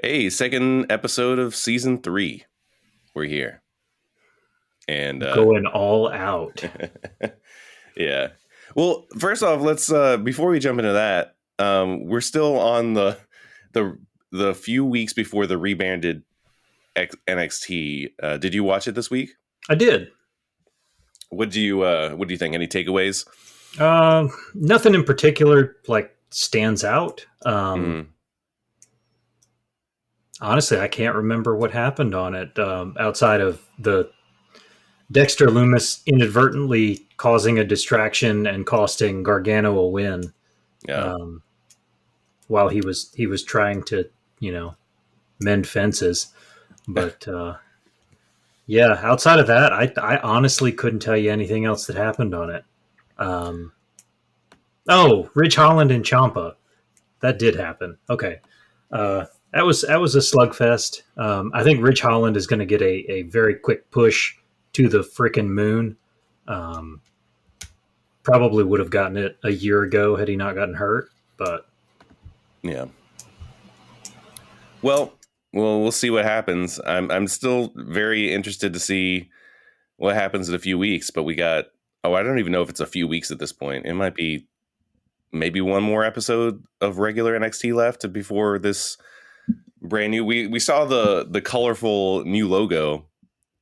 Hey, second episode of season 3. We're here. And Going all out. yeah. Well, first off, let's before we jump into that, we're still on the the few weeks before the rebranded NXT. Did you watch it this week? I did. What do you think? Any takeaways? Nothing in particular stands out. Mm, Honestly, I can't remember what happened on it outside of the Dexter Loomis inadvertently causing a distraction and costing Gargano a win yeah. um, while he was trying to mend fences. But yeah, outside of that, I honestly couldn't tell you anything else that happened on it. Um, oh, Rich Holland and Champa. That did happen. Okay. That was a slugfest. I think Rich Holland is going to get a very quick push to the frickin' moon. Um, Probably would have gotten it a year ago had he not gotten hurt. But Yeah. Well, we'll see what happens. I'm still very interested to see what happens in a few weeks, but we got I don't even know if it's a few weeks at this point. It might be maybe one more episode of regular NXT left before this brand new. We saw the colorful new logo,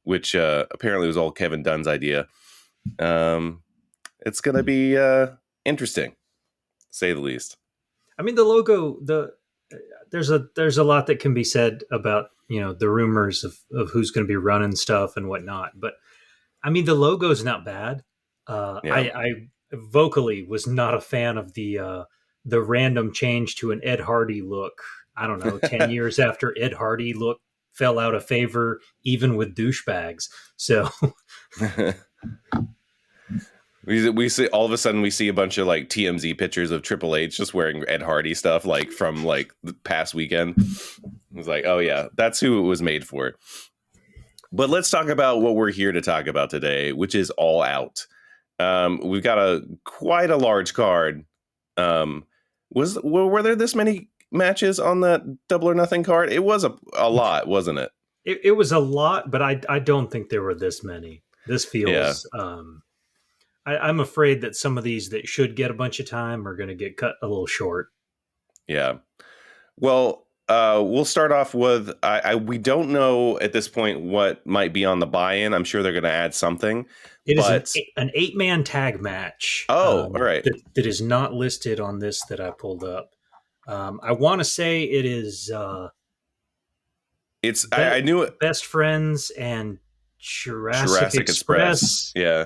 which apparently was all Kevin Dunn's idea. It's gonna be interesting, to say the least. I mean, the logo. There's a lot that can be said about the rumors of who's going to be running stuff and whatnot. But I mean, the logo is not bad. Yeah. I vocally was not a fan of the random change to an Ed Hardy look. I don't know, 10 years after Ed Hardy look fell out of favor, even with douchebags. So We see all of a sudden we see a bunch of like TMZ pictures of Triple H just wearing Ed Hardy stuff like from like the past weekend. It was like, oh yeah, that's who it was made for. But let's talk about what we're here to talk about today, which is All Out. We've got quite a large card. Were there this many matches on that Double or Nothing card? It was a lot, wasn't it? it was a lot, but I don't think there were this many. This Yeah, feels. I'm afraid that some of these that should get a bunch of time are going to get cut a little short. yeah. Well, we'll start off with we don't know at this point what might be on the buy-in. I'm sure they're going to add something. It is But an 8-man tag match. all right. That is not listed on this that I pulled up. I want to say it is It's I knew it. Best Friends and Jurassic Jurassic Express. Express. Yeah.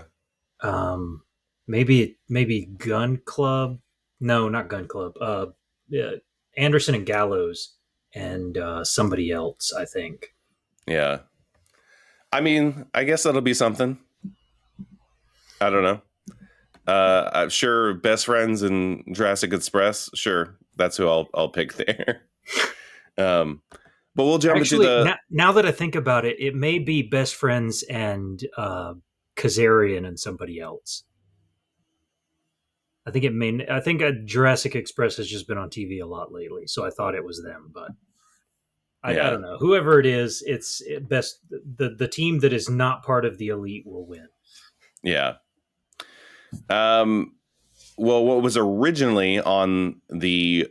Maybe Gun Club. No, not Gun Club. Yeah, Anderson and Gallows and somebody else, I think. Yeah. I mean, I guess that'll be something. I don't know. I'm sure Best Friends and Jurassic Express. Sure, that's who I'll pick there. But we'll jump Actually, into the. now that I think about it, it may be Best Friends and Kazarian and somebody else. I think Jurassic Express has just been on TV a lot lately, so I thought it was them, but I Yeah. don't know. Whoever it is, it's best. The team that is not part of the elite will win. Yeah. Well, what was originally on the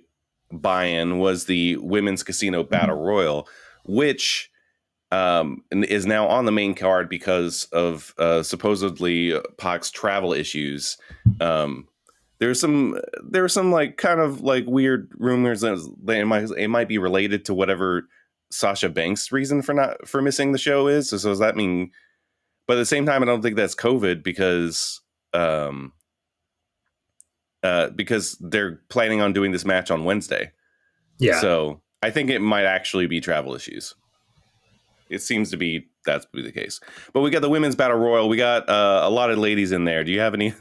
buy-in was the Women's Casino Battle Royal, which is now on the main card because of supposedly Pac's travel issues. There were some like kind of like weird rumors that it might be related to whatever Sasha Banks' reason for missing the show is. So does that mean? But at the same time, I don't think that's COVID because they're planning on doing this match on Wednesday. Yeah. So I think it might actually be travel issues. It seems to be that's the case. But we got the women's battle royal. We got a lot of ladies in there. Do you have any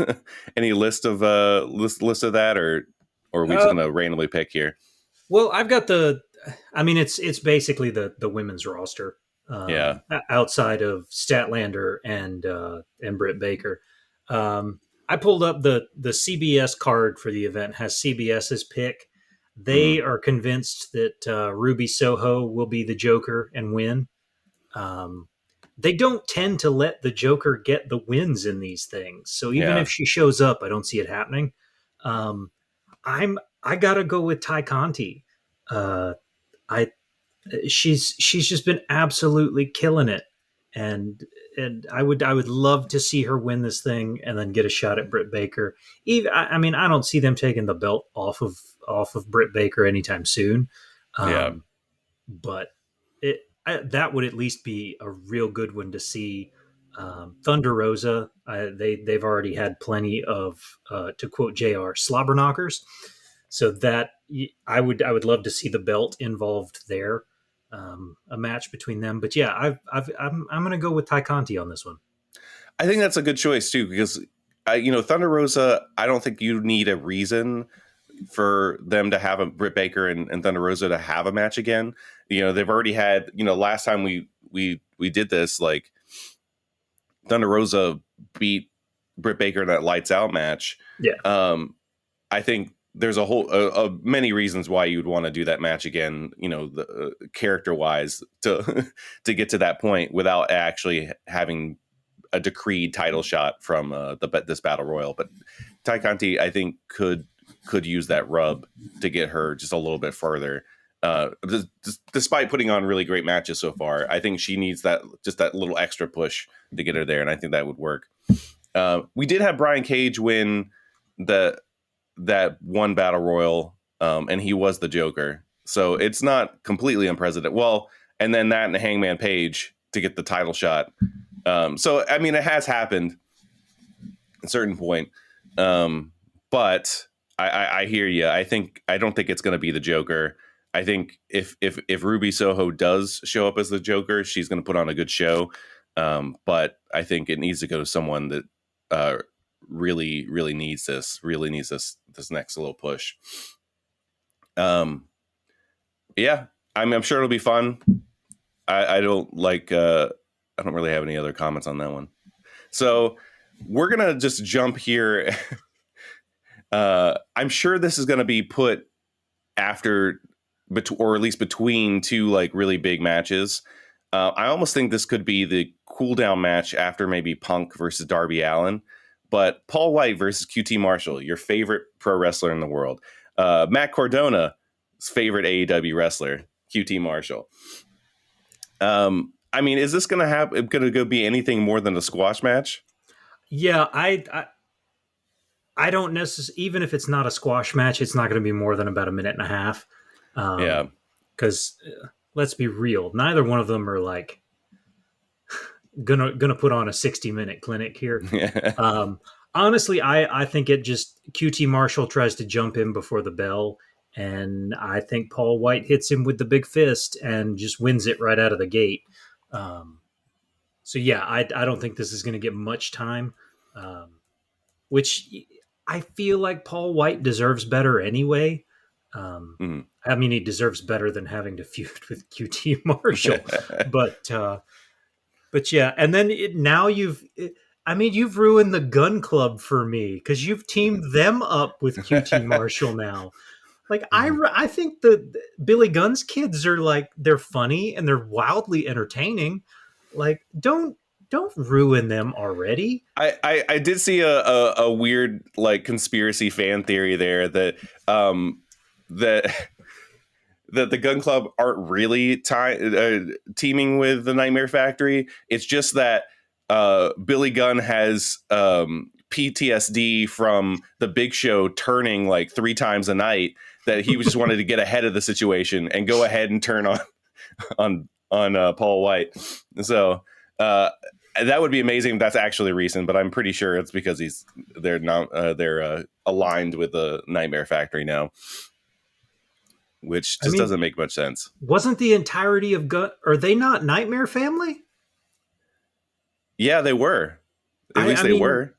any list of list of that, or are we just going to randomly pick here? Well, I've got it's basically the women's roster. Yeah. Outside of Statlander and Britt Baker. I pulled up the CBS card for the event, has CBS's pick. They are convinced that Ruby Soho will be the Joker and win. Um, they don't tend to let the Joker get the wins in these things. So even Yeah. if she shows up, I don't see it happening. Um, I gotta go with Ty Conti. Uh, I she's just been absolutely killing it, and I would love to see her win this thing and then get a shot at Britt Baker. Even I mean I don't see them taking the belt off of Britt Baker anytime soon, Yeah. but that would at least be a real good one to see. Thunder Rosa, they've already had plenty of, to quote Jr. slobber knockers, so that I would love to see the belt involved there, a match between them. But yeah, I'm going to go with Ty Conti on this one. I think that's a good choice too, because Thunder Rosa, I don't think you need a reason for them to have a Britt Baker and Thunder Rosa to have a match again. They've already had, last time we did this, like Thunder Rosa beat Britt Baker in that lights out match. Yeah. I think there's a whole many reasons why you'd want to do that match again, character wise to to get to that point without actually having a decreed title shot from this battle royal. But Ty Conti, I think, could use that rub to get her just a little bit further. Despite putting on really great matches so far, I think she needs that little extra push to get her there, and I think that would work. We did have Brian Cage win that one battle royal, and he was the Joker, so it's not completely unprecedented. Well, and then that and the Hangman Page to get the title shot. So I mean, it has happened at a certain point, but I hear you. I don't think it's going to be the Joker. I think if Ruby Soho does show up as the Joker, she's going to put on a good show. But I think it needs to go to someone that really needs this next little push. Yeah, I'm sure it'll be fun. I don't really have any other comments on that one. So we're gonna just jump here. I'm sure this is gonna be put after, or at least between two like really big matches. I almost think this could be the cool down match after maybe Punk versus Darby Allin. But Paul White versus QT Marshall, your favorite pro wrestler in the world. Matt Cordona's favorite AEW wrestler, QT Marshall. I mean, is this going to go be anything more than a squash match? Yeah, I don't necessarily, even if it's not a squash match, it's not going to be more than about a minute and a half. Yeah. Because let's be real, neither one of them are like gonna put on a 60-minute clinic here. Honestly, I think it just QT Marshall tries to jump in before the bell, and I think Paul White hits him with the big fist and just wins it right out of the gate. So yeah, I don't think this is going to get much time, which I feel like Paul White deserves better anyway. I mean, he deserves better than having to feud with QT Marshall, but yeah. And then you've ruined the Gun Club for me because you've teamed them up with QT Marshall now. Like I think the Billy Gunn's kids are like, they're funny and they're wildly entertaining. Like don't ruin them already. I did see a weird like conspiracy fan theory there that that the Gun Club aren't really teaming with the Nightmare Factory. It's just that Billy Gunn has PTSD from the Big Show turning like 3 times a night, that he just wanted to get ahead of the situation and go ahead and turn on Paul White. So that would be amazing if that's actually recent, but I'm pretty sure it's because they're aligned with the Nightmare Factory now, which just doesn't make much sense. Wasn't the entirety of are they not Nightmare Family? Yeah, they were. At least they were.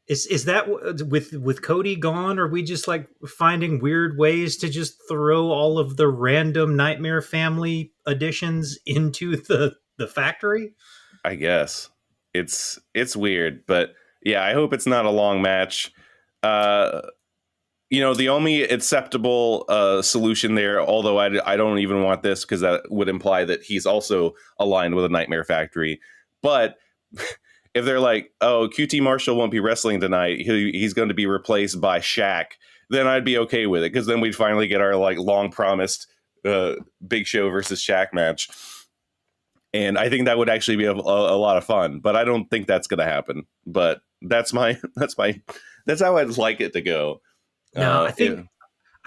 Is that with Cody gone? Are we just like finding weird ways to just throw all of the random Nightmare Family additions into the factory? I guess it's weird, but yeah, I hope it's not a long match. The only acceptable solution there, although I don't even want this because that would imply that he's also aligned with a Nightmare Factory. But if they're like, oh, QT Marshall won't be wrestling tonight, he's going to be replaced by Shaq, then I'd be okay with it because then we'd finally get our like long promised Big Show versus Shaq match. And I think that would actually be a lot of fun, but I don't think that's going to happen. But that's how I'd like it to go. No, I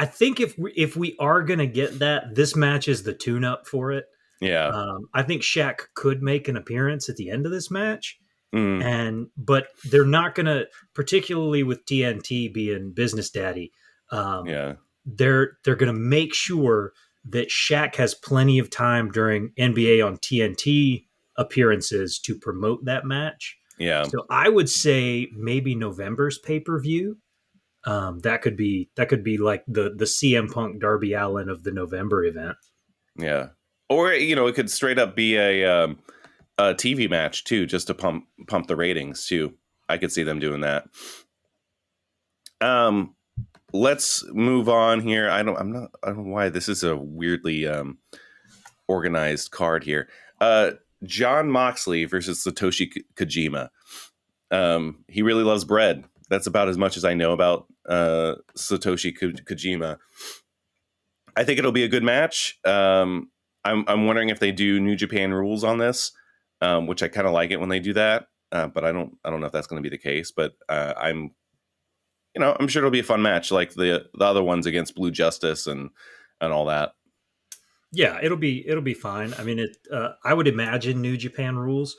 think if we are gonna get that, this match is the tune-up for it. Yeah. I think Shaq could make an appearance at the end of this match, Mm. but they're not gonna, particularly with TNT being business daddy. Yeah. They're gonna make sure that Shaq has plenty of time during NBA on TNT appearances to promote that match. Yeah. So I would say maybe November's pay-per-view. That could be like the CM Punk Darby Allin of the November event. Yeah. Or it could straight up be a TV match too, just to pump the ratings too. I could see them doing that. Let's move on here. I don't know why this is a weirdly organized card here. John Moxley versus Satoshi Kojima. He really loves bread. That's about as much as I know about Satoshi Kojima. I think it'll be a good match. I'm wondering if they do New Japan rules on this, which I kind of like it when they do that. But I don't know if that's going to be the case. But I'm sure it'll be a fun match, like the other ones against Blue Justice and all that. Yeah, it'll be fine. I mean, I would imagine New Japan rules,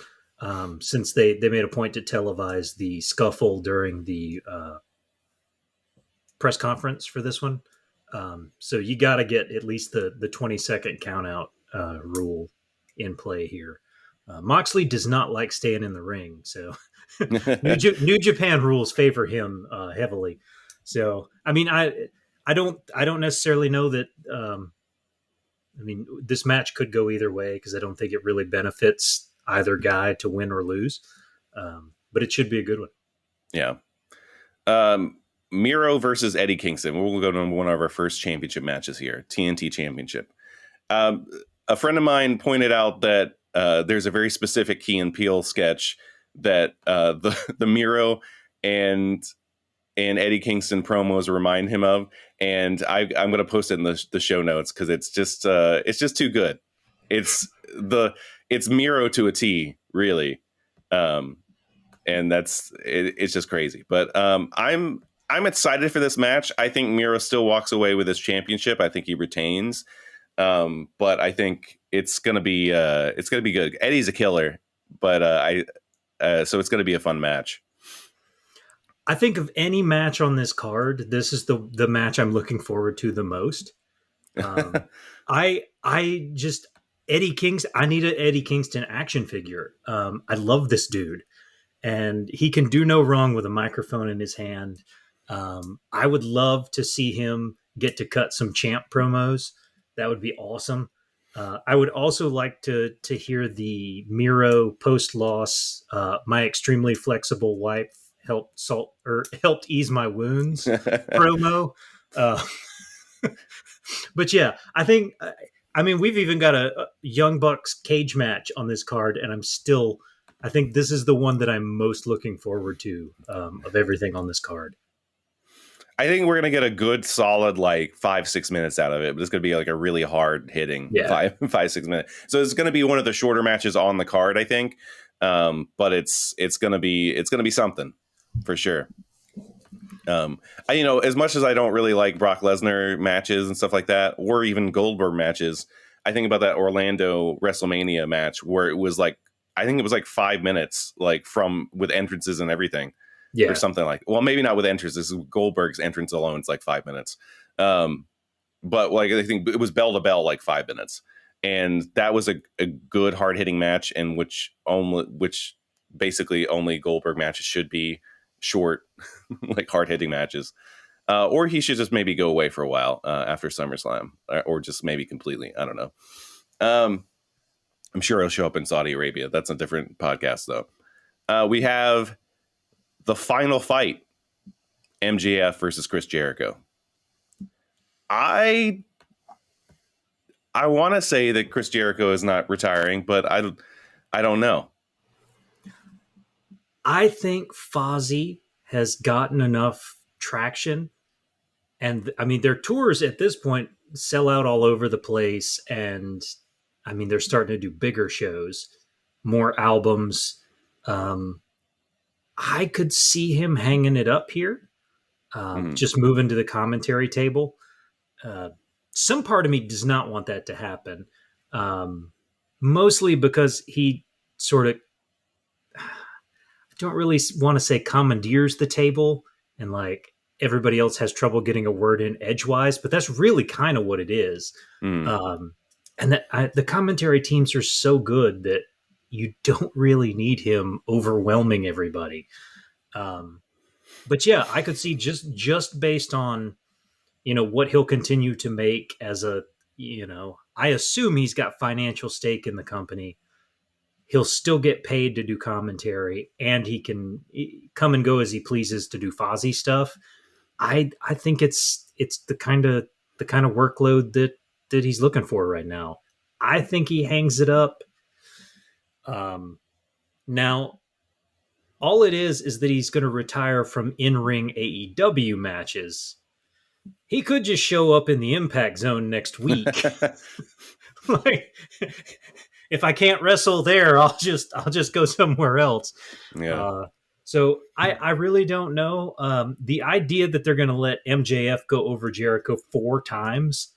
since they made a point to televise the scuffle during the press conference for this one. So you got to get at least the 20-second count out rule in play here. Moxley does not like staying in the ring, so New Japan rules favor him heavily. So I mean, I don't necessarily know that. I mean, this match could go either way because I don't think it really benefits either guy to win or lose. But it should be a good one. Yeah. Miro versus Eddie Kingston. We'll go to one of our first championship matches here, TNT Championship. A friend of mine pointed out that there's a very specific Key and Peele sketch that the Miro and Eddie Kingston promos remind him of, and I'm going to post it in the show notes because it's just too good. It's Miro to a T, really, and it's just crazy. But I'm excited for this match. I think Miro still walks away with his championship. I think he retains, but I think it's gonna be good. Eddie's a killer, but so it's gonna be a fun match. I think of any match on this card, this is the match I'm looking forward to the most. I just Eddie Kingston. I need an Eddie Kingston action figure. I love this dude, and he can do no wrong with a microphone in his hand. I would love to see him get to cut some champ promos. That would be awesome. I would also like to hear the Miro post loss. My extremely flexible wife helped ease my wounds promo. But yeah, I think. I mean, we've even got a Young Bucks cage match on this card, and I think this is the one that I'm most looking forward to of everything on this card. I think we're going to get a good solid like 5-6 minutes out of it, but it's going to be like a really hard hitting 5-6 minutes. So it's going to be one of the shorter matches on the card, I think. But it's going to be something for sure. As much as I don't really like Brock Lesnar matches and stuff like that, or even Goldberg matches, I think about that Orlando WrestleMania match where it was like, I think it was like 5 minutes, like with entrances and everything. Yeah. Or something like, well, maybe not with entrances. Goldberg's entrance alone is like 5 minutes. But like, I think it was bell to bell, like 5 minutes. And that was a good hard hitting match, and which basically only Goldberg matches should be short, like hard hitting matches. Or he should just maybe go away for a while after SummerSlam, or just maybe completely. I don't know. I'm sure he'll show up in Saudi Arabia. That's a different podcast, though. We have the final fight, MJF versus Chris Jericho. I want to say that Chris Jericho is not retiring, but I don't know. I think Fozzy has gotten enough traction, and I mean their tours at this point sell out all over the place, and I mean they're starting to do bigger shows, more albums. Um, I could see him hanging it up here, Mhm. just moving to the commentary table. Uh, some part of me does not want that to happen, um, mostly because he sort of, I don't really want to say commandeers the table and like everybody else has trouble getting a word in edgewise, but that's really kind of what it is. Mhm. Um, and the commentary teams are so good that you don't really need him overwhelming everybody. Um, but yeah, I could see just based on what he'll continue to make as a I assume he's got financial stake in the company. He'll still get paid to do commentary, and he can come and go as he pleases to do Fozzy stuff. I think it's the kind of workload that he's looking for right now. I think he hangs it up. Now all it is that he's going to retire from in-ring AEW matches. He could just show up in the Impact Zone next week. Like, if I can't wrestle there, I'll just go somewhere else. Yeah. Uh, so I really don't know. The idea that they're going to let MJF go over Jericho 4 times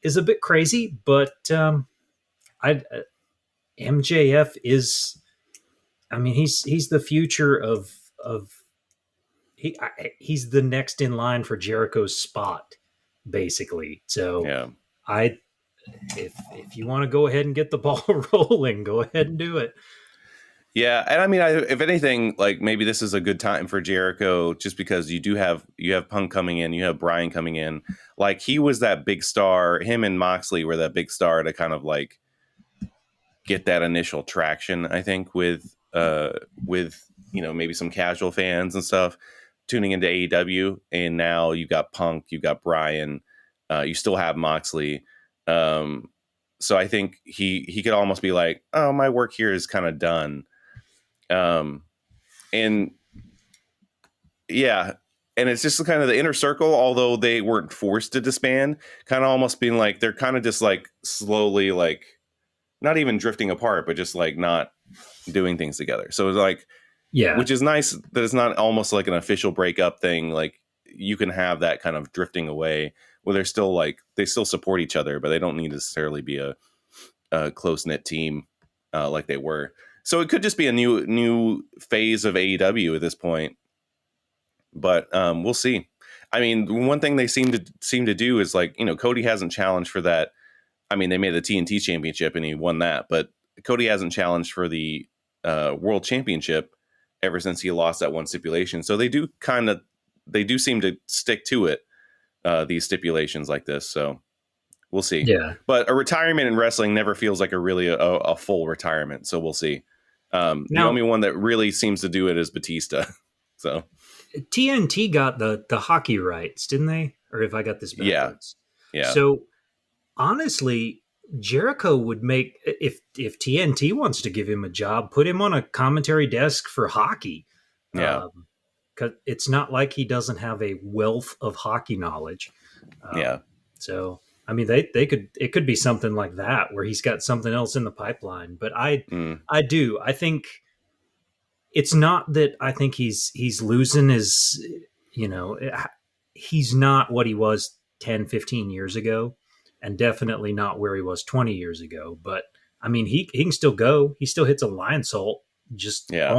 is a bit crazy, but I MJF is. I mean, he's the future of he's the next in line for Jericho's spot, basically. So Yeah. I if you want to go ahead and get the ball rolling, go ahead and do it. Yeah, and I mean, if anything, like maybe this is a good time for Jericho, just because you have Punk coming in, you have Bryan coming in. Like he was that big star. Him and Moxley were that big star to kind of like get that initial traction. I think with maybe some casual fans and stuff tuning into AEW, and now you got Punk, you got Bryan, you still have Moxley. Um, so I think he could almost be like, oh, my work here is kind of done. Um, and yeah, and it's just kind of the inner circle, although they weren't forced to disband, kind of almost being like they're kind of just like slowly like not even drifting apart, but just like not doing things together. So it's like, Yeah, which is nice that it's not almost like an official breakup thing. Like you can have that kind of drifting away where they're still like they still support each other, but they don't need to necessarily be a close knit team like they were. So it could just be a new phase of AEW at this point, but we'll see. I mean, one thing they seem to do is like Cody hasn't challenged for that. I mean, they made the TNT championship and he won that, but Cody hasn't challenged for the world championship ever since he lost that one stipulation. So they do seem to stick to it. These stipulations like this. So we'll see. yeah. But a retirement in wrestling never feels like a full retirement. So we'll see. The Now only one that really seems to do it is Batista. So TNT got the hockey rights, didn't they? Or if I got this yeah, backwards. yeah, So honestly, Jericho would make if TNT wants to give him a job, put him on a commentary desk for hockey. yeah, Because it's not like he doesn't have a wealth of hockey knowledge. yeah. So I mean, they could it could be something like that where he's got something else in the pipeline. But Mm, I think it's not that I think he's losing his you know he's not what he was 10, 15 years ago, and definitely not where he was 20 years ago. But I mean, he can still go. He still hits a line salt just yeah,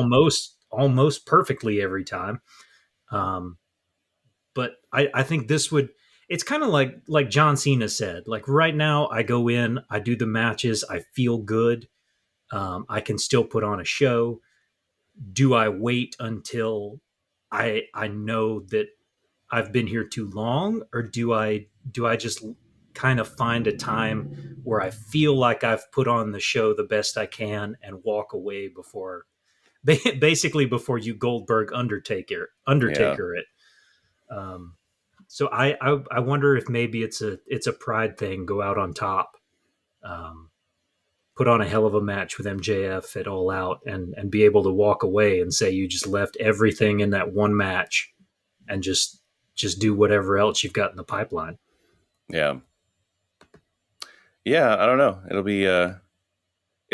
almost perfectly every time. Um, but I think this would. It's kind of like John Cena said. Like right now, I go in, I do the matches, I feel good. I can still put on a show. Do I wait until I know that I've been here too long, or do I just kind of find a time where I feel like I've put on the show the best I can and walk away before basically before you Goldberg yeah. Undertaker it. Um, So I wonder if maybe it's a pride thing. Go out on top, um, put on a hell of a match with MJF at All Out, and be able to walk away and say you just left everything in that one match and just do whatever else you've got in the pipeline. Yeah. Yeah, I don't know. It'll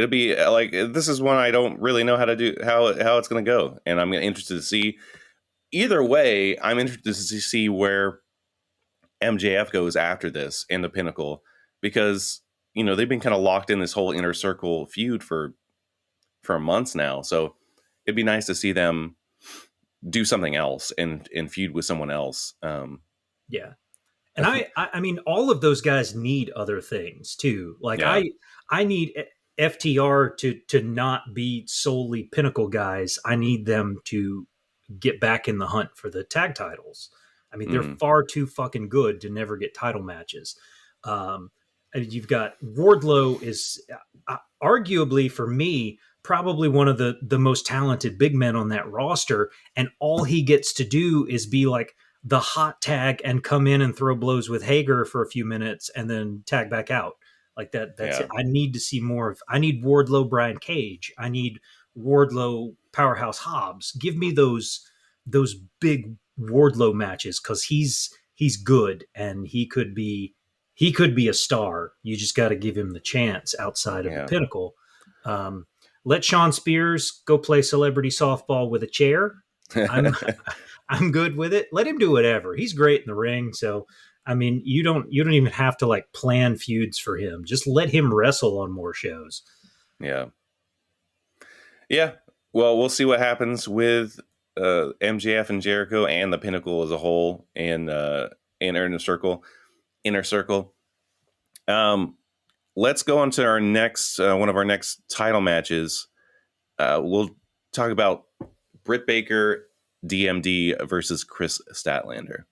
be like, this is one I don't really know how to do, how it's going to go, and I'm interested to see. Either way, I'm interested to see where MJF goes after this in the Pinnacle, because they've been kind of locked in this whole Inner Circle feud for months now. So it'd be nice to see them do something else and feud with someone else. Yeah. And I mean, all of those guys need other things too. Like Yeah, I need FTR to not be solely Pinnacle guys. I need them to get back in the hunt for the tag titles. I mean, they're far too fucking good to never get title matches. And you've got Wardlow is arguably for me probably one of the most talented big men on that roster, and all he gets to do is be like the hot tag and come in and throw blows with Hager for a few minutes and then tag back out. Like that's yeah, it. I need to see more of. I need Wardlow, Brian Cage. I need Wardlow, Powerhouse Hobbs. Give me those big Wardlow matches because he's good and he could be a star. You just got to give him the chance outside of the yeah, Pinnacle. Um, let Sean Spears go play celebrity softball with a chair. I'm I'm good with it. Let him do whatever. He's great in the ring. So I mean, you don't even have to like plan feuds for him. Just let him wrestle on more shows. yeah, yeah. Well, we'll see what happens with MJF and Jericho and the Pinnacle as a whole, and in Inner Circle. Inner Circle. Let's go on to our next one of our next title matches. We'll talk about Britt Baker, DMD versus Chris Statlander.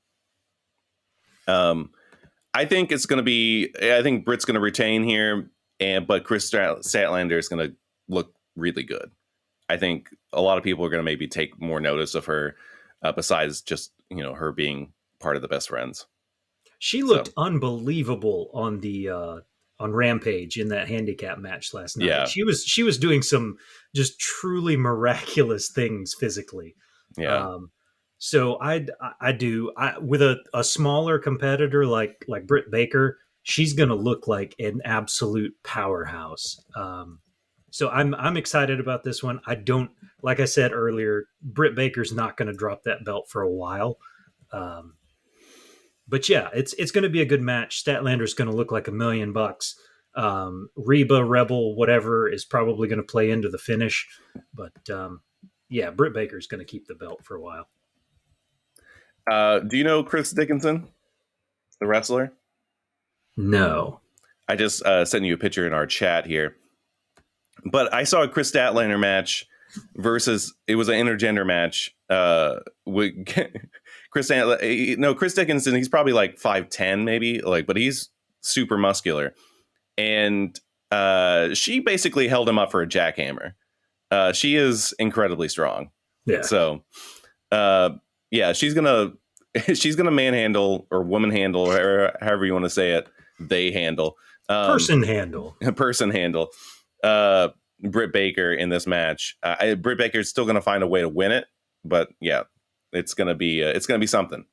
I think it's going to be. I think Britt's going to retain here, but Chris Statlander is going to look really good. I think a lot of people are going to maybe take more notice of her, besides just her being part of the Best Friends. She looked unbelievable on the on Rampage in that handicap match last night. Yeah. She was doing some just truly miraculous things physically. Yeah. So I do with a smaller competitor like Britt Baker, she's going to look like an absolute powerhouse. So I'm excited about this one. I don't, like I said earlier, Britt Baker's not going to drop that belt for a while. But yeah, it's going to be a good match. Statlander's going to look like $1 million. Reba, Rebel, whatever is probably going to play into the finish. But yeah, Britt Baker's going to keep the belt for a while. Do you know Chris Dickinson, the wrestler? No. I just sent you a picture in our chat here. But I saw a Chris Statlander match versus, it was an intergender match. With Chris Dickinson, he's probably like 5'10", maybe, but he's super muscular. And she basically held him up for a jackhammer. She is incredibly strong. Yeah. So yeah, she's gonna manhandle or woman handle, or however you want to say it. They handle person handle Britt Baker in this match. Britt Baker's still gonna find a way to win it, but yeah, it's gonna be something.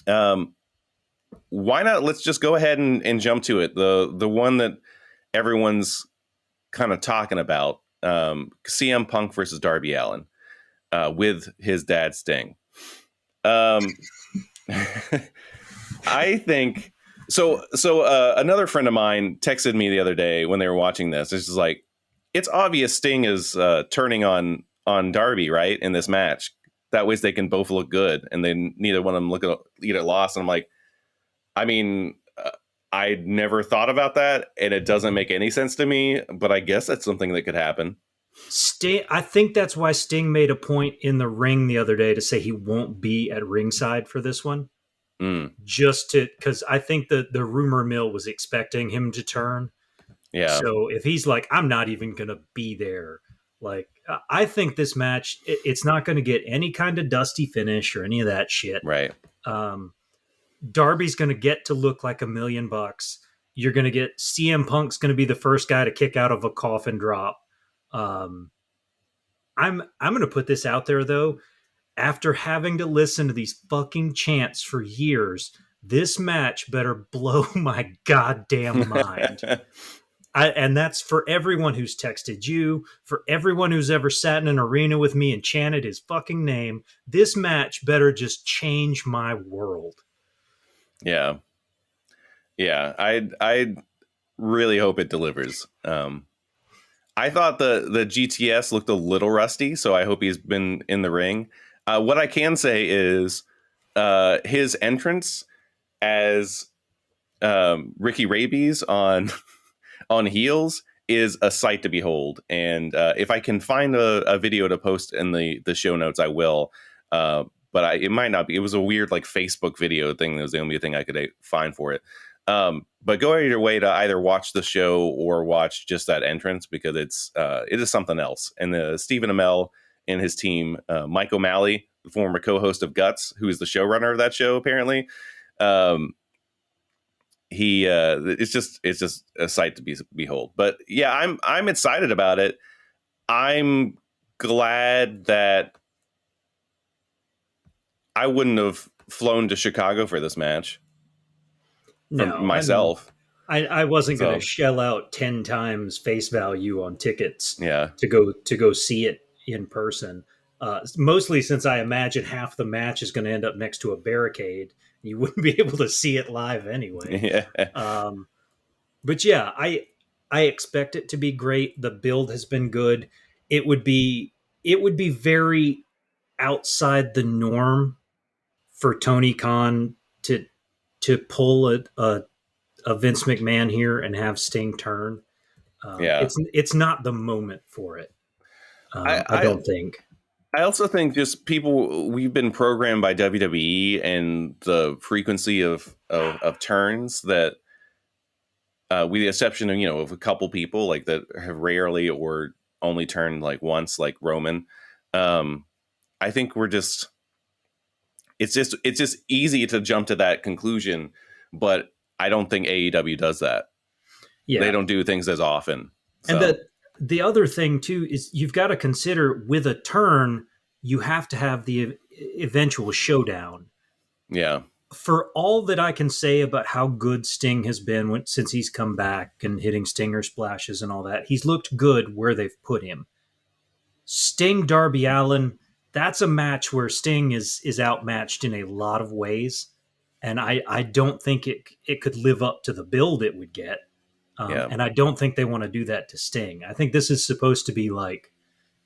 Why not? Let's just go ahead and jump to it. The one that everyone's kind of talking about, CM Punk versus Darby Allin. With his dad Sting. I think so. Another friend of mine texted me the other day when they were watching this. It's just like, it's obvious Sting is turning on Darby, right, in this match. That way they can both look good, and then neither one of them look at loss. And I'm like, I mean, I never thought about that, and it doesn't make any sense to me. But I guess that's something that could happen. Sting, I think that's why Sting made a point in the ring the other day to say he won't be at ringside for this one. Just because I think the rumor mill was expecting him to turn. Yeah. So if he's like, I'm not even going to be there. Like, I think this match, it's not going to get any kind of dusty finish or any of that shit. Right. Um, Darby's going to get to look like $1,000,000. You're going to get CM Punk's going to be the first guy to kick out of a coffin drop. Um, I'm going to put this out there though. After having to listen to these fucking chants for years, this match better blow my goddamn mind. And that's for everyone who's texted you, for everyone who's ever sat in an arena with me and chanted his fucking name. This match better just change my world. Yeah. Yeah. I really hope it delivers. I thought the GTS looked a little rusty, so I hope he's been in the ring. What I can say is his entrance as Ricky Rabies on on heels is a sight to behold. And if I can find a video to post in the show notes, I will. But it might not be. It was a weird like Facebook video thing. That was the only thing I could find for it. But go out of your way to either watch the show or watch just that entrance, because it is something else. And Stephen Amell and his team, Mike O'Malley, the former co-host of Guts, who is the showrunner of that show, apparently, it's just a sight to behold. But yeah, I'm excited about it. I'm glad that I wouldn't have flown to Chicago for this match. No, myself. I wasn't going to shell out 10 times face value on tickets to go see it in person. Mostly since I imagine half the match is going to end up next to a barricade. You wouldn't be able to see it live anyway. Yeah. But yeah, I expect it to be great. The build has been good. It would be very outside the norm for Tony Khan to pull a Vince McMahon here and have Sting turn. It's not the moment for it. I don't think. I also think just we've been programmed by WWE and the frequency of turns that, with the exception of a couple people like that have rarely or only turned like once, like Roman. I think it's just easy to jump to that conclusion, but I don't think AEW does that. Yeah. They don't do things as often. So. And the other thing too is you've got to consider, with a turn, you have to have the eventual showdown. Yeah. For all that I can say about how good Sting has been since he's come back and hitting stinger splashes and all that, he's looked good where they've put him. Sting, Darby Allin, that's a match where Sting is outmatched in a lot of ways. And I don't think it could live up to the build it would get. And I don't think they want to do that to Sting. I think this is supposed to be like,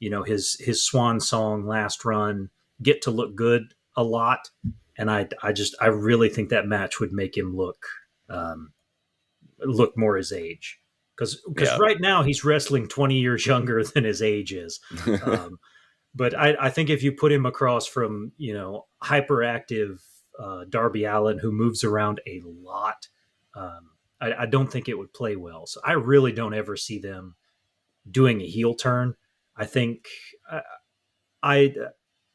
his swan song, last run, get to look good a lot. And I really think that match would make him look more his age. Because right now he's wrestling 20 years younger than his age is. But I think if you put him across from, hyperactive Darby Allin, who moves around a lot, I don't think it would play well. So I really don't ever see them doing a heel turn. I think I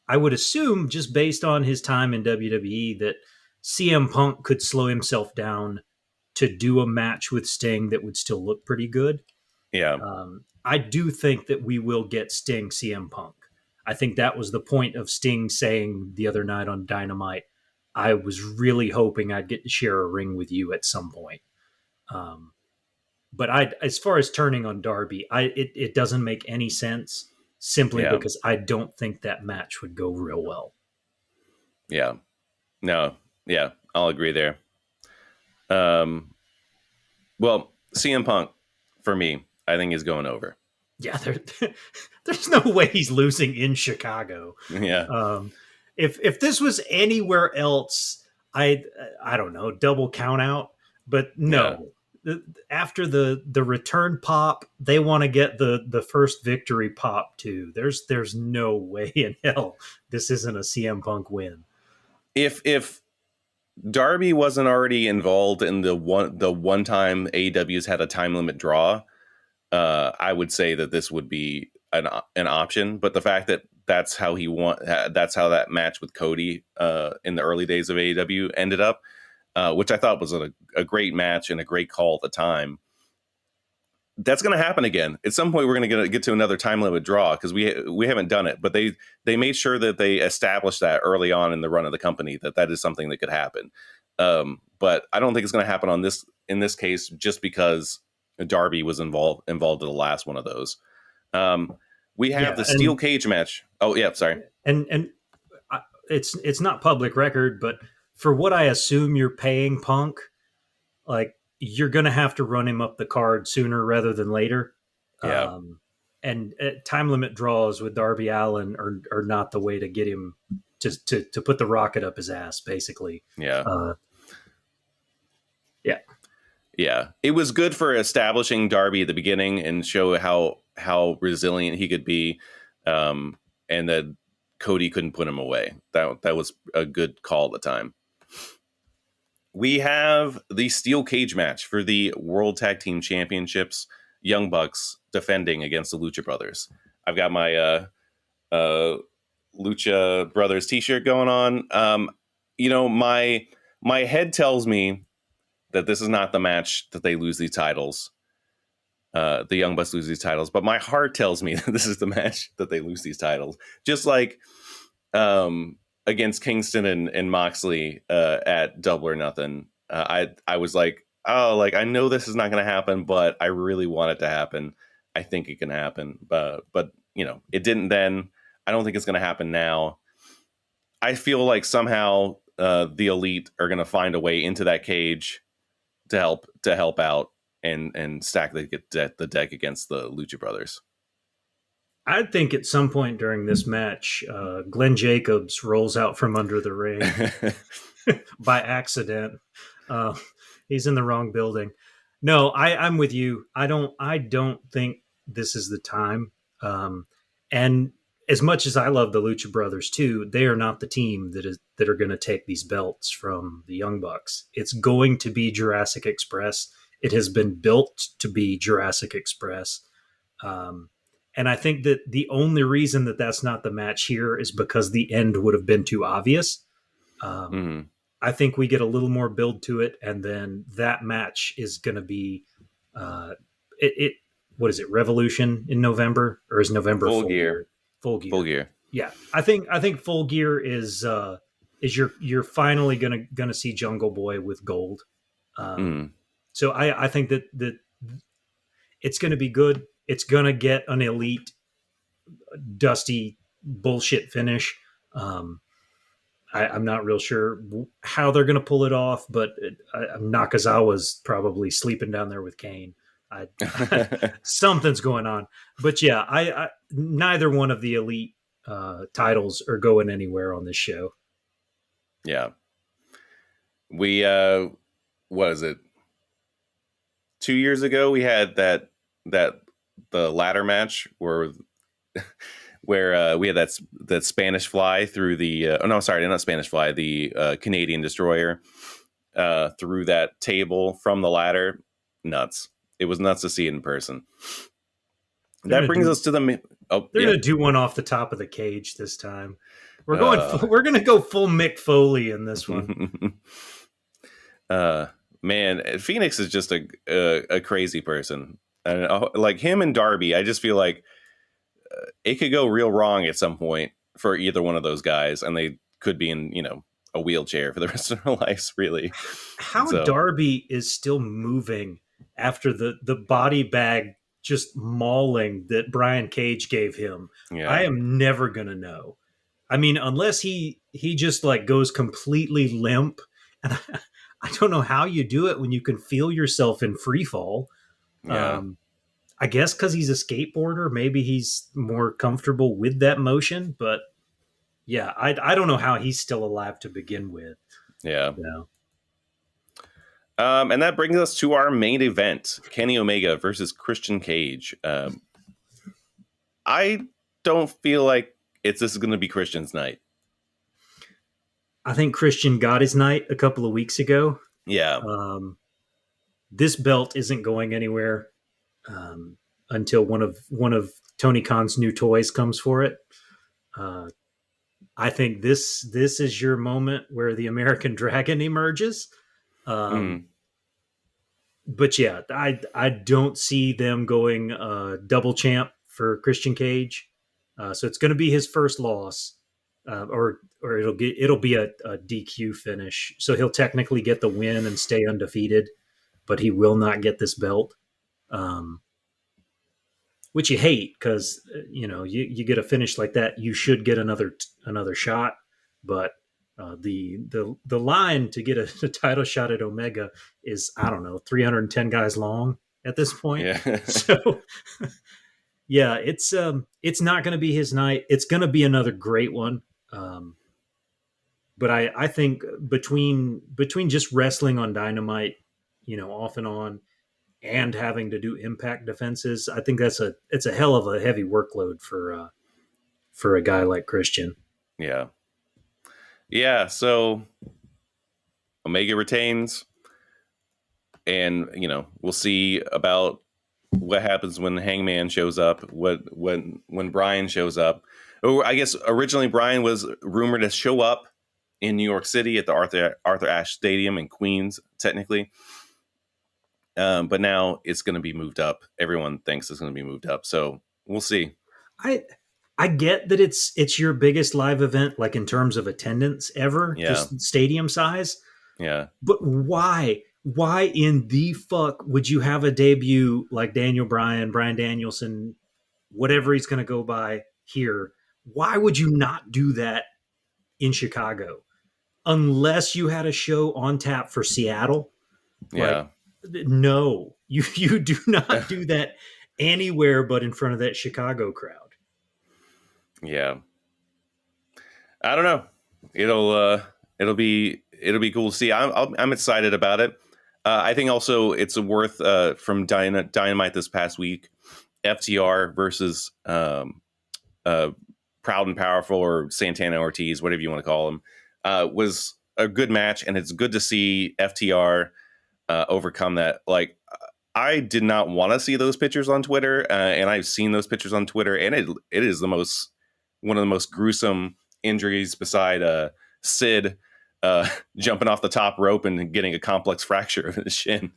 would assume, just based on his time in WWE, that CM Punk could slow himself down to do a match with Sting that would still look pretty good. Yeah. I do think that we will get Sting CM Punk. I think that was the point of Sting saying the other night on Dynamite, I was really hoping I'd get to share a ring with you at some point. But as far as turning on Darby, it doesn't make any sense, simply because I don't think that match would go real well. Yeah. No. Yeah, I'll agree there. Well, CM Punk, for me, I think is going over. Yeah, there's no way he's losing in Chicago. Yeah. If this was anywhere else, I don't know, double count out. But no, after the return pop, they want to get the first victory pop too. There's no way in hell this isn't a CM Punk win. If Darby wasn't already involved in the one time AEW's had a time limit draw, I would say that this would be an option. But the fact that that's how that's how that match with Cody in the early days of AEW ended up, which I thought was a great match and a great call at the time. That's going to happen again at some point. We're going to get to another time limit draw because we haven't done it, but they made sure that they established that early on in the run of the company that is something that could happen. But I don't think it's going to happen in this case just because Darby was involved in the last one of those. We have the steel cage match. Oh yeah, sorry. And it's not public record, but for what I assume you're paying Punk, like, you're going to have to run him up the card sooner rather than later. Yeah. And time limit draws with Darby Allin are not the way to get him to put the rocket up his ass, basically. Yeah. Yeah. It was good for establishing Darby at the beginning and show how resilient he could be. And that Cody couldn't put him away. That was a good call at the time. We have the steel cage match for the World Tag Team Championships. Young Bucks defending against the Lucha Brothers. I've got my Lucha Brothers t-shirt going on. My head tells me that this is not the match that they lose these titles. The Young Bucks lose these titles, but my heart tells me that this is the match that they lose these titles. Just like against Kingston and Moxley at Double or Nothing. I was like, oh, like, I know this is not going to happen, but I really want it to happen. I think it can happen, but it didn't then. I don't think it's going to happen now. I feel like somehow the Elite are going to find a way into that cage to help out and stack the deck against the Lucha Brothers. I think at some point during this match, Glenn Jacobs rolls out from under the ring by accident. He's in the wrong building. No, I'm with you. I don't think this is the time. And as much as I love the Lucha Brothers too, they are not the team that are going to take these belts from the Young Bucks. It's going to be Jurassic Express. It has been built to be Jurassic Express. And I think that the only reason that that's not the match here is because the end would have been too obvious. I think we get a little more build to it, and then that match is going to be what is it? Revolution in November, or is November Full Gear? Full Gear. Full Gear. Yeah, I think Full Gear is you're finally gonna see Jungle Boy with gold. So I think that it's going to be good. It's going to get an Elite dusty bullshit finish. I'm not real sure how they're going to pull it off, but Nakazawa's probably sleeping down there with Kane. Something's going on. But yeah, I neither one of the Elite titles are going anywhere on this show. Yeah. We, what is it? 2 years ago, we had the ladder match where we had that Spanish fly through the not Spanish fly, the Canadian destroyer through that table from the ladder. Nuts. It was nuts to see it in person. That brings us to the they're gonna do one off the top of the cage this time. We're gonna go full Mick Foley in this one. Man, Phoenix is just a crazy person. And like him and Darby, I just feel like it could go real wrong at some point for either one of those guys, and they could be in a wheelchair for the rest of their lives. Really, how Darby is still moving after the body bag just mauling that Brian Cage gave him. Yeah. I am never gonna know. I mean, unless he just like goes completely limp, and I don't know how you do it when you can feel yourself in free fall. Yeah. I guess because he's a skateboarder, maybe he's more comfortable with that motion. But yeah, I don't know how he's still alive to begin with. Yeah. And that brings us to our main event: Kenny Omega versus Christian Cage. I don't feel like this is going to be Christian's night. I think Christian got his night a couple of weeks ago. Yeah. This belt isn't going anywhere until one of Tony Khan's new toys comes for it. Uh, I think this is your moment where the American Dragon emerges. Um, Mm, but yeah, I don't see them going double champ for Christian Cage. So it's going to be his first loss, or it'll be a DQ finish. So he'll technically get the win and stay undefeated, but he will not get this belt. Um, which you hate because you get a finish like that, you should get another shot, but the line to get a title shot at Omega is, I don't know, 310 guys long at this point. yeah. So yeah, it's not going to be his night. It's going to be another great one. But I think between just wrestling on Dynamite, off and on, and having to do impact defenses, I think it's a hell of a heavy workload for a guy like Christian. Yeah. Yeah. So Omega retains, and we'll see about what happens when Hangman shows up. When Brian shows up. Oh, I guess originally Brian was rumored to show up in New York City at the Arthur Ashe Stadium in Queens, technically. But now it's going to be moved up. Everyone thinks it's going to be moved up, so we'll see. I get that it's your biggest live event, like in terms of attendance ever, Yeah. just stadium size. Yeah. But why? Why in the fuck would you have a debut like Daniel Bryan, Bryan Danielson, whatever he's going to go by here? Why would you not do that in Chicago? Unless you had a show on tap for Seattle. Yeah. Like, no, you do not do that anywhere but in front of that Chicago crowd. Yeah. I don't know. It'll be cool to see. I'm excited about it. I think also it's worth from Dynamite this past week, FTR versus Proud and Powerful, or Santana Ortiz, whatever you want to call them, was a good match, and it's good to see FTR overcome that. Like, I did not want to see those pictures on Twitter, and I've seen those pictures on Twitter, and it is one of the most gruesome injuries beside Sid jumping off the top rope and getting a complex fracture of his shin.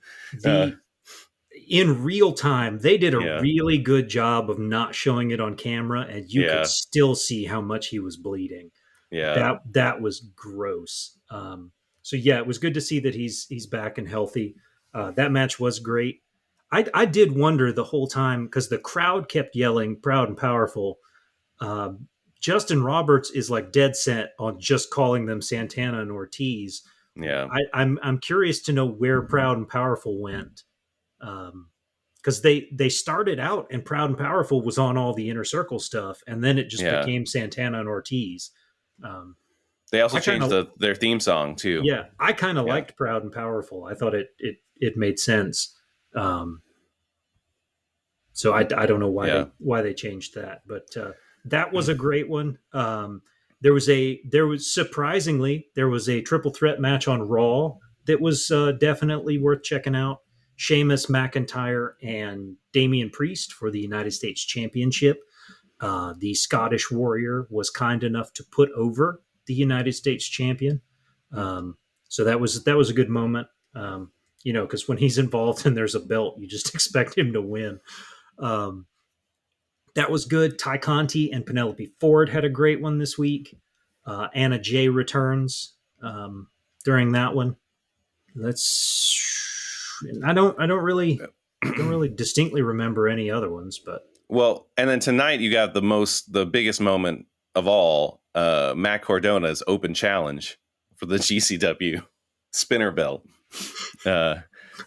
In real time, they did a Yeah. really good job of not showing it on camera, and you Yeah. could still see how much he was bleeding. Yeah. That was gross. So yeah, it was good to see that he's back and healthy. That match was great. I did wonder the whole time, because the crowd kept yelling "Proud and Powerful." Justin Roberts is like dead set on just calling them Santana and Ortiz. Yeah. I'm curious to know where Proud and Powerful went, because they started out and Proud and Powerful was on all the Inner Circle stuff, and then it just became Santana and Ortiz. They also changed their theme song too. Yeah, I kind of liked Proud and Powerful. I thought it made sense. So I don't know why they changed that, but that was a great one. There was surprisingly a triple threat match on Raw that was definitely worth checking out. Sheamus, McIntyre, and Damian Priest for the United States Championship. The Scottish Warrior was kind enough to put over the United States champion. So that was a good moment. Because when he's involved and there's a belt, you just expect him to win. That was good. Ty Conti and Penelope Ford had a great one this week. Anna Jay returns during that one. I don't really distinctly remember any other ones, but and then tonight you got the biggest moment of all, Matt Cardona's open challenge for the GCW spinner belt.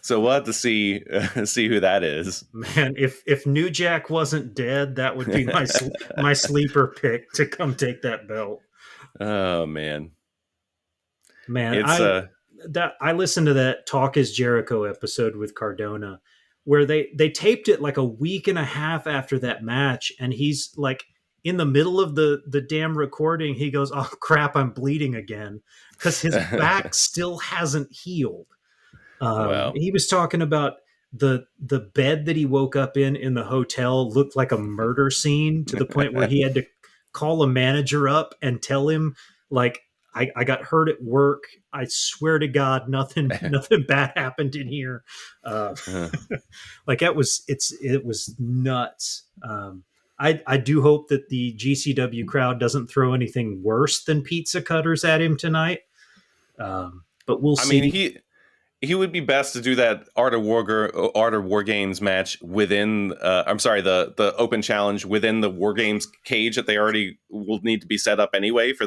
So we'll have to see who that is. Man, if New Jack wasn't dead, that would be my sleeper pick to come take that belt. Oh man, it's I listened to that Talk Is Jericho episode with Cardona, where they taped it like a week and a half after that match, and he's like in the middle of the damn recording, he goes, "Oh crap, I'm bleeding again," because his back still hasn't healed. Wow. He was talking about the bed that he woke up in the hotel looked like a murder scene, to the point where he had to call a manager up and tell him like I got hurt at work. I swear to God, nothing bad happened in here. Uh, Uh, like it was nuts. I do hope that the GCW crowd doesn't throw anything worse than pizza cutters at him tonight. But we'll I see. mean, he would be best to do that Art of War Games match within. I'm sorry, the open challenge within the War Games cage that they already will need to be set up anyway for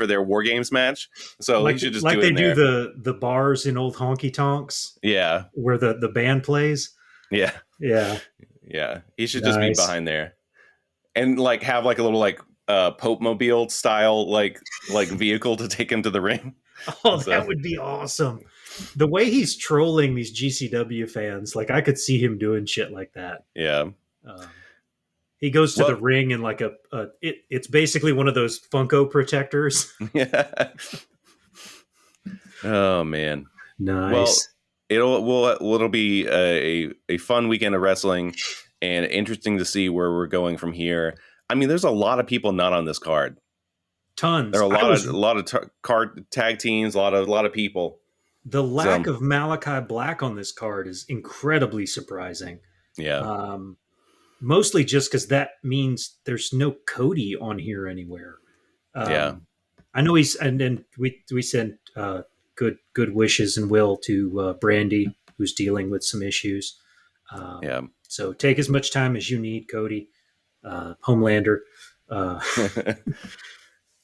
their War Games match. So he should just like do it they in do there. the bars in old honky tonks Yeah, where the band plays. yeah, Yeah, yeah. He should just be nice. behind there and like have like a little like Pope Mobile style like vehicle to take him to the ring. Oh, So that would be awesome. The way he's trolling these GCW fans, like I could see him doing shit like that. yeah. Um, he goes to the Well, ring in like it's basically one of those Funko protectors. yeah. Oh man. Well, Nice. it'll be a fun weekend of wrestling and interesting to see where we're going from here. I mean, there's a lot of people not on this card. There Tons. are a lot of card tag teams, a lot of people. The lack So of Malachi Black on this card is incredibly surprising. yeah, Um, Mostly just because that means there's no Cody on here anywhere. yeah, I know and then we sent good wishes and will to Brandy, who's dealing with some issues. yeah. So take as much time as you need, Cody, Homelander. Uh,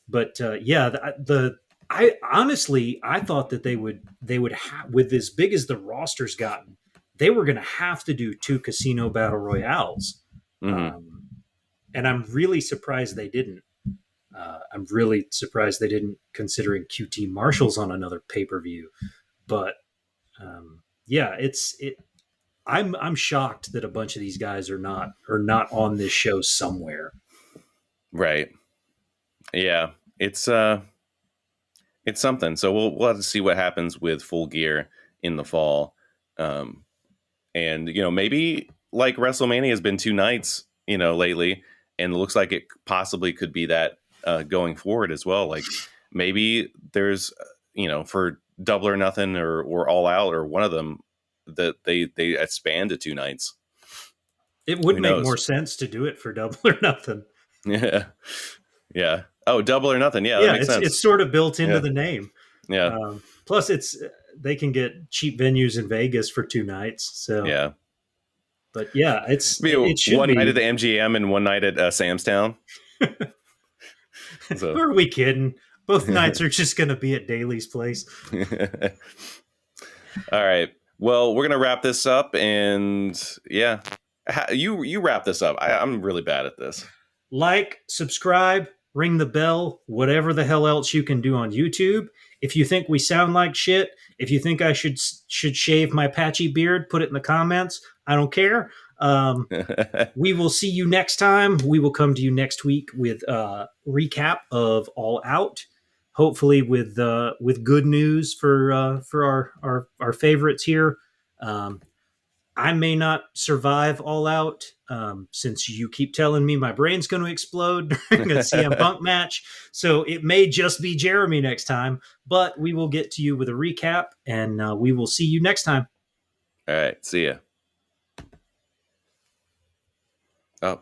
but yeah, I honestly I thought that they would with as big as the roster's gotten, they were going to have to do 2 casino battle royales, hmm and I'm really surprised they didn't. I'm really surprised they didn't, considering QT Marshall's on another pay per view. But yeah, I'm shocked that a bunch of these guys are not on this show somewhere. Right. Yeah. It's something. So we'll have to see what happens with Full Gear in the fall. Um, and maybe like WrestleMania has been 2 nights, lately, and it looks like it possibly could be that going forward as well. Like maybe there's for Double or Nothing or All Out or one of them that they expand to 2 nights. It would Who make more knows? sense to do it for Double or Nothing. Yeah, yeah. Oh, Double or Nothing. Yeah, that Yeah, makes it's sense. sort of built into Yeah, the name. yeah, Plus, they can get cheap venues in Vegas for 2 nights. So, yeah. but yeah, Maybe it should one night at be. the MGM and one night at Sam's Town. Who So. are we kidding? Both nights are just going to be at Daly's place. All right. Well, we're gonna wrap this up, and yeah, you wrap this up. I'm really bad at this. Like, subscribe, ring the bell, whatever the hell else you can do on YouTube. If you think we sound like shit, if you think I should shave my patchy beard, put it in the comments. I don't care. We will see you next time. We will come to you next week with a recap of All Out. Hopefully, with good news for our favorites here. Um, I may not survive All Out, since you keep telling me my brain's going to explode during a CM Punk match. So it may just be Jeremy next time, but we will get to you with a recap, and we will see you next time. All right. See ya. Oh.